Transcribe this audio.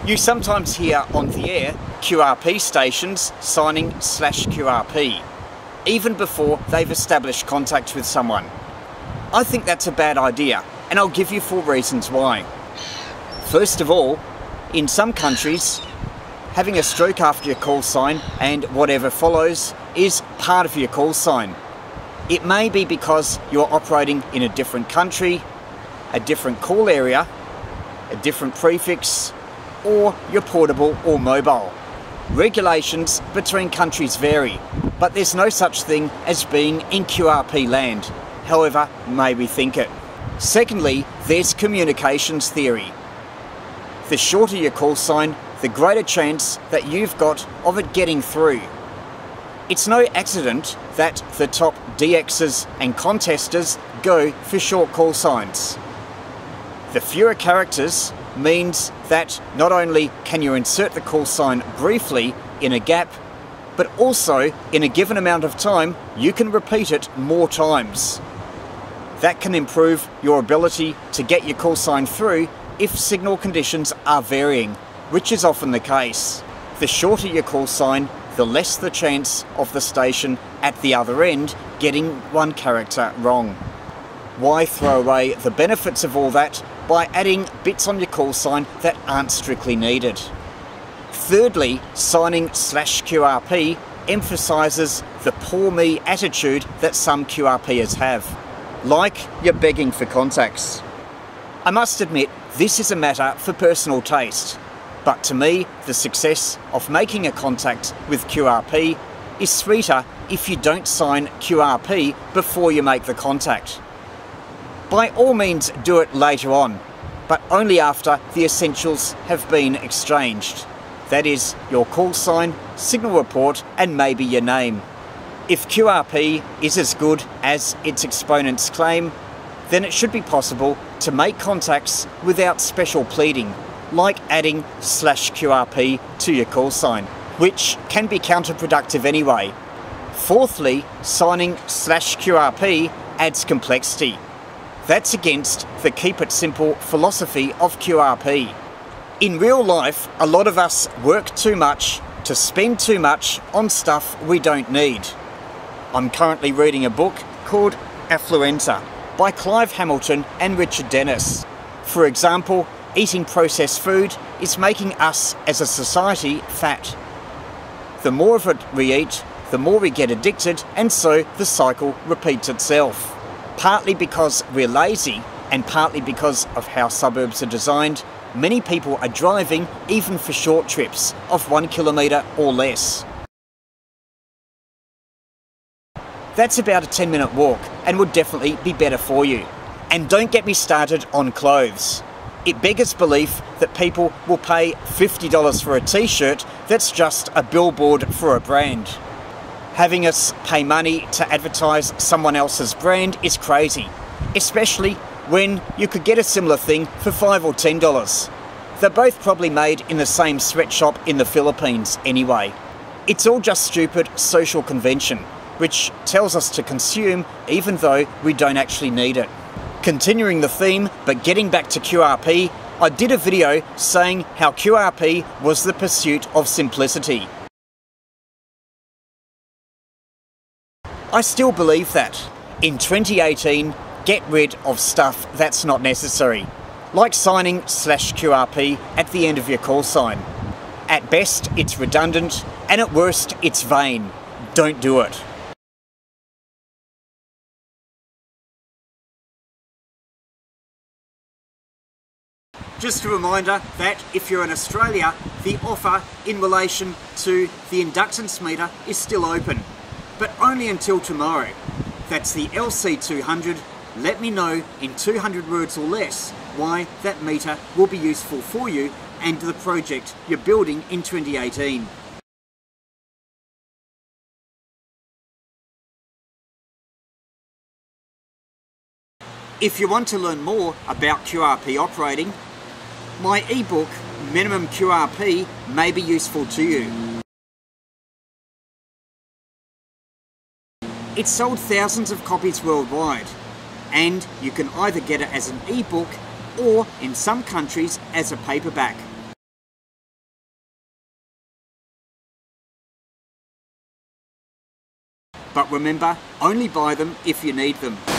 You sometimes hear on the air QRP stations signing /QRP, even before they've established contact with someone. I think that's a bad idea, and I'll give you 4 reasons why. First of all, in some countries, having a stroke after your call sign and whatever follows is part of your call sign. It may be because you're operating in a different country, a different call area, a different prefix, or you're portable or mobile. Regulations between countries vary, but there's no such thing as being in QRP land, however may we think it. Secondly, there's communications theory. The shorter your call sign, the greater chance that you've got of it getting through. It's no accident that the top DXs and contesters go for short call signs. The fewer characters means that not only can you insert the call sign briefly in a gap, but also in a given amount of time you can repeat it more times. That can improve your ability to get your call sign through if signal conditions are varying, which is often the case. The shorter your call sign, the less the chance of the station at the other end getting one character wrong. Why throw away the benefits of all that by adding bits on your call sign that aren't strictly needed? Thirdly, signing /QRP emphasises the poor me attitude that some QRPers have. Like you're begging for contacts. I must admit, this is a matter for personal taste, but to me, the success of making a contact with QRP is sweeter if you don't sign QRP before you make the contact. By all means do it later on, but only after the essentials have been exchanged. That is, your call sign, signal report, and maybe your name. If QRP is as good as its exponents claim, then it should be possible to make contacts without special pleading, like adding /QRP to your call sign, which can be counterproductive anyway. Fourthly, signing /QRP adds complexity. That's against the keep it simple philosophy of QRP. In real life, a lot of us work too much to spend too much on stuff we don't need. I'm currently reading a book called Affluenza by Clive Hamilton and Richard Dennis. For example, eating processed food is making us as a society fat. The more of it we eat, the more we get addicted, and so the cycle repeats itself. Partly because we're lazy and partly because of how suburbs are designed, many people are driving even for short trips of 1 kilometre or less. That's about a 10-minute walk and would definitely be better for you. And don't get me started on clothes. It beggars belief that people will pay $50 for a t-shirt that's just a billboard for a brand. Having us pay money to advertise someone else's brand is crazy, especially when you could get a similar thing for $5 or $10. They're both probably made in the same sweatshop in the Philippines anyway. It's all just stupid social convention, which tells us to consume even though we don't actually need it. Continuing the theme, but getting back to QRP, I did a video saying how QRP was the pursuit of simplicity. I still believe that. In 2018, get rid of stuff that's not necessary, like signing /QRP at the end of your call sign. At best, it's redundant, and at worst, it's vain. Don't do it. Just a reminder that if you're in Australia, the offer in relation to the inductance meter is still open, but only until tomorrow. That's the LC200. Let me know in 200 words or less why that meter will be useful for you and the project you're building in 2018. If you want to learn more about QRP operating, my ebook, Minimum QRP, may be useful to you. It's sold thousands of copies worldwide, and you can either get it as an ebook or, in some countries, as a paperback. But remember, only buy them if you need them.